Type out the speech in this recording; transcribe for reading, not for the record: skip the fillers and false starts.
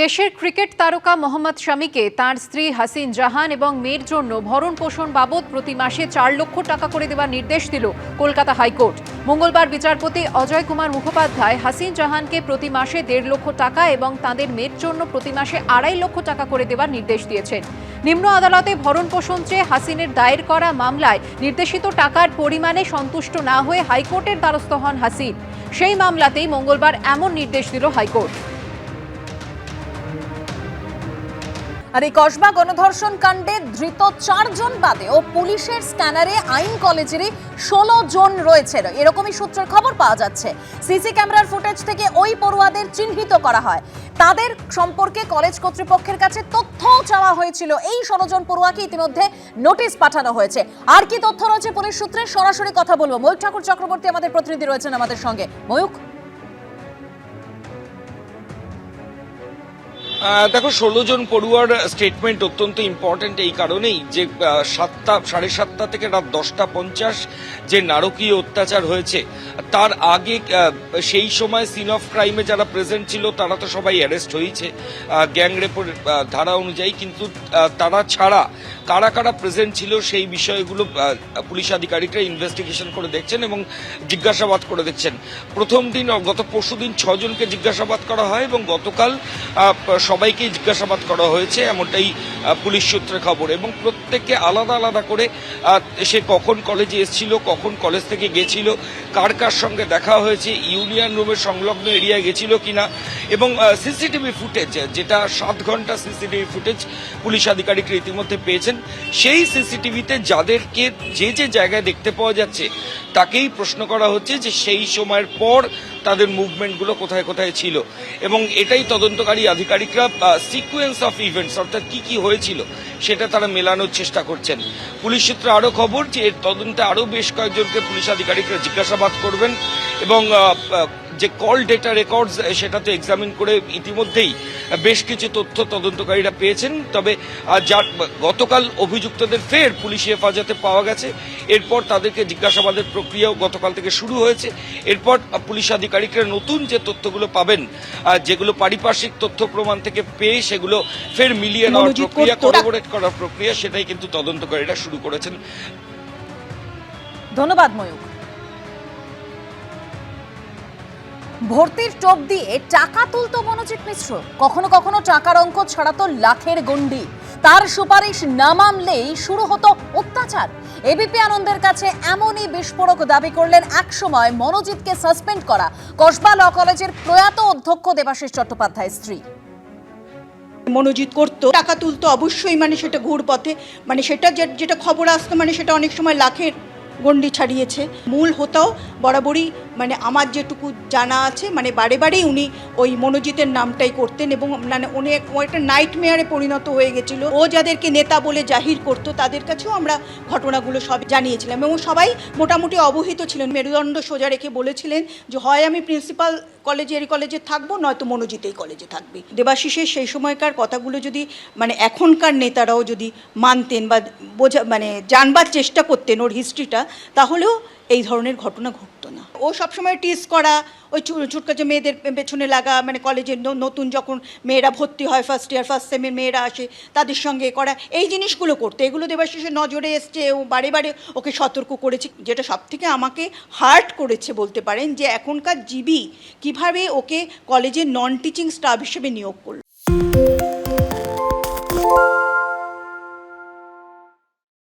দেশের ক্রিকেট তারকা মোহাম্মদ শামিকে তার স্ত্রী হাসিন জাহান এবং মেয়ের জন্য ভরণ পোষণ বাবদ প্রতি মাসে ৪ লক্ষ টাকা করে দেওয়ার নির্দেশ দিল কলকাতা হাইকোর্ট। মঙ্গলবার বিচারপতি অজয় কুমার মুখোপাধ্যায় হাসিন জাহানকে প্রতি মাসে ১.৫ লক্ষ টাকা এবং তাঁদের মেয়ের জন্য প্রতি মাসে ২.৫ লক্ষ টাকা করে দেওয়ার নির্দেশ দিয়েছেন। নিম্ন আদালতে ভরণ পোষণ চেয়ে হাসিনের দায়ের করা মামলায় নির্দেশিত টাকার পরিমাণে সন্তুষ্ট না হয়ে হাইকোর্টের দ্বারস্থ হন হাসিন। সেই মামলাতেই মঙ্গলবার এমন নির্দেশ দিল হাইকোর্ট। আর এই কসবা গণধর্ষণ কাণ্ডে ধৃত ৪ জন বাদেও পুলিশের স্ক্যানারে আইন কলেজেরই ১৬ জন রয়েছে, এরকমই সূত্রের খবর পাওয়া যাচ্ছে। সিসি ক্যামেরার ফুটেজ থেকে ওই পড়ুয়াদের চিহ্নিত করা হয়। তাদের সম্পর্কে কলেজ কর্তৃপক্ষের কাছে তথ্যও চাওয়া হয়েছিল। এই ১৬ জন পড়ুয়াকে ইতিমধ্যে নোটিশ পাঠানো হয়েছে। আর কি তথ্য রয়েছে পুলিশ সূত্রে, সরাসরি কথা বলবো। ময়ূক ঠাকুর চক্রবর্তী আমাদের প্রতিনিধি রয়েছেন আমাদের সঙ্গে। ময়ূক, দেখো, ১৬ জন পড়ুয়ার স্টেটমেন্ট অত্যন্ত ইম্পর্টেন্ট এই কারণেই যে ৭:৩০ থেকে রাত ১০:৫০ যে নারকীয় অত্যাচার হয়েছে তার আগে সেই সময় সিন অফ ক্রাইমে যারা প্রেজেন্ট ছিল তারা তো সবাই অ্যারেস্ট হয়েছে গ্যাং রেপের ধারা অনুযায়ী, কিন্তু তারা ছাড়া কারা কারা প্রেজেন্ট ছিল সেই বিষয়গুলো পুলিশ আধিকারিকরা ইনভেস্টিগেশন করে দেখছেন এবং জিজ্ঞাসাবাদ করে দেখছেন। প্রথম দিন গত পরশুদিন ৬ জনকে জিজ্ঞাসাবাদ করা হয় এবং গতকাল সবাইকেই জিজ্ঞাসাবাদ করা হয়েছে, এমনটাই পুলিশ সূত্রে খবর। এবং প্রত্যেককে আলাদা আলাদা করে সে কখন কলেজে এসেছিল, কখন কলেজ থেকে গেছিল, কার কার সঙ্গে দেখা হয়েছে, ইউনিয়ন রুমের সংলগ্ন এরিয়ায় গেছিল কিনা, এবং সিসিটিভি ফুটেজ, যেটা ৭ ঘন্টা সিসিটিভি ফুটেজ পুলিশ আধিকারিকরা ইতিমধ্যে পেয়েছেন, সেই সিসিটিভিতে যাদেরকে যে যে জায়গায় দেখতে পাওয়া যাচ্ছে তাকেই প্রশ্ন করা হচ্ছে যে সেই সময়ের পর তাদের মুভমেন্টগুলো কোথায় কোথায় ছিল। এবং এটাই তদন্তকারী আধিকারিকরা সিকোয়েন্স অফ ইভেন্টস, অর্থাৎ কি কি হয়েছিল সেটা তারা মেলানোর চেষ্টা করছেন। পুলিশ সূত্রে আরও খবর যে এর তদন্তে আরও বেশ কয়েকজনকে পুলিশ আধিকারিকরা জিজ্ঞাসাবাদ করবেন এবং যে কল ডেটা রেকর্ডস সেটা তো এক্সামিন করে ইতিমধ্যেই বেশ কিছু তথ্য তদন্তকারীরা পেয়েছেন। তবে গতকাল অভিযুক্তদের ফের পুলিশি হেফাজতে পাওয়া গেছে, এরপর তাদেরকে জিজ্ঞাসাবাদের প্রক্রিয়াও গতকাল থেকে শুরু হয়েছে। এরপর পুলিশ আধিকারিকরা নতুন যে তথ্যগুলো পাবেন, যেগুলো পারিপার্শ্বিক তথ্য প্রমাণ থেকে পেয়ে সেগুলো ফের মিলিয়ে নেওয়ার প্রক্রিয়া, করবোরেট করার প্রক্রিয়া, সেটাই কিন্তু তদন্তকারীরা শুরু করেছেন। ধন্যবাদ ময়ূক। ভর্তির টোপ দিয়ে টাকা তুলতো মনোজিৎ মিশ্র, কখনো কখনো টাকার অঙ্ক ছড়াতো লাখের গন্ডি। তার সুপারিশ না মানলেই শুরু হতো অত্যাচার। এবিপি আনন্দের কাছে এমনই বিস্ফোরক দাবি করলেন একসময় মনোজিৎকে সাসপেন্ড করা কসবা ল কলেজের প্রয়াত অধ্যক্ষ দেবাশিস চট্টোপাধ্যায়ের স্ত্রী। মনোজিৎ করতো, টাকা তুলতো অবশ্যই, মানে সেটা ঘুর পথে, মানে সেটা যেটা খবর আসতো, মানে সেটা অনেক সময় লাখের গন্ডি ছাড়িয়েছে। মূল হোতাও বরাবরই, মানে আমার যেটুকু জানা আছে, মানে বারে বারেই উনি ওই মনোজিতের নামটাই করতেন এবং মানে ও একটা নাইটমেয়ারে পরিণত হয়ে গেছিল। ও যাদেরকে নেতা বলে জাহির করতো তাদের কাছেও আমরা ঘটনাগুলো সব জানিয়েছিলাম এবং সবাই মোটামুটি অবহিত ছিলেন। মেরুদণ্ড সোজা রেখে বলেছিলেন যে হয় আমি প্রিন্সিপাল এই কলেজে থাকবো, নয়তো মনোজিৎ এই কলেজে থাকবে। দেবাশিসের সেই সময়কার কথাগুলো যদি মানে এখনকার নেতারাও যদি মানতেন বা মানে জানবার চেষ্টা করতেন ওর হিস্ট্রিটা, তাহলেও এই ধরনের ঘটনা ঘটতো না। ও সবসময় টিজ করা, ওই ছুটকাছে মেয়েদের পেছনে লাগা, মানে কলেজে নতুন যখন মেয়েরা ভর্তি হয়, ফার্স্ট ইয়ার ফার্স্ট সেমের মেয়েরা আসে তাদের সঙ্গে করা, এই জিনিসগুলো করতো। এগুলো দেবাশিসের নজরে এসছে, ও বারে বারে ওকে সতর্ক করেছে। যেটা সবথেকে আমাকে হার্ট করেছে বলতে পারেন যে এখনকার জিবি কিভাবে ওকে কলেজের নন টিচিং স্টাফ হিসেবে নিয়োগ করল।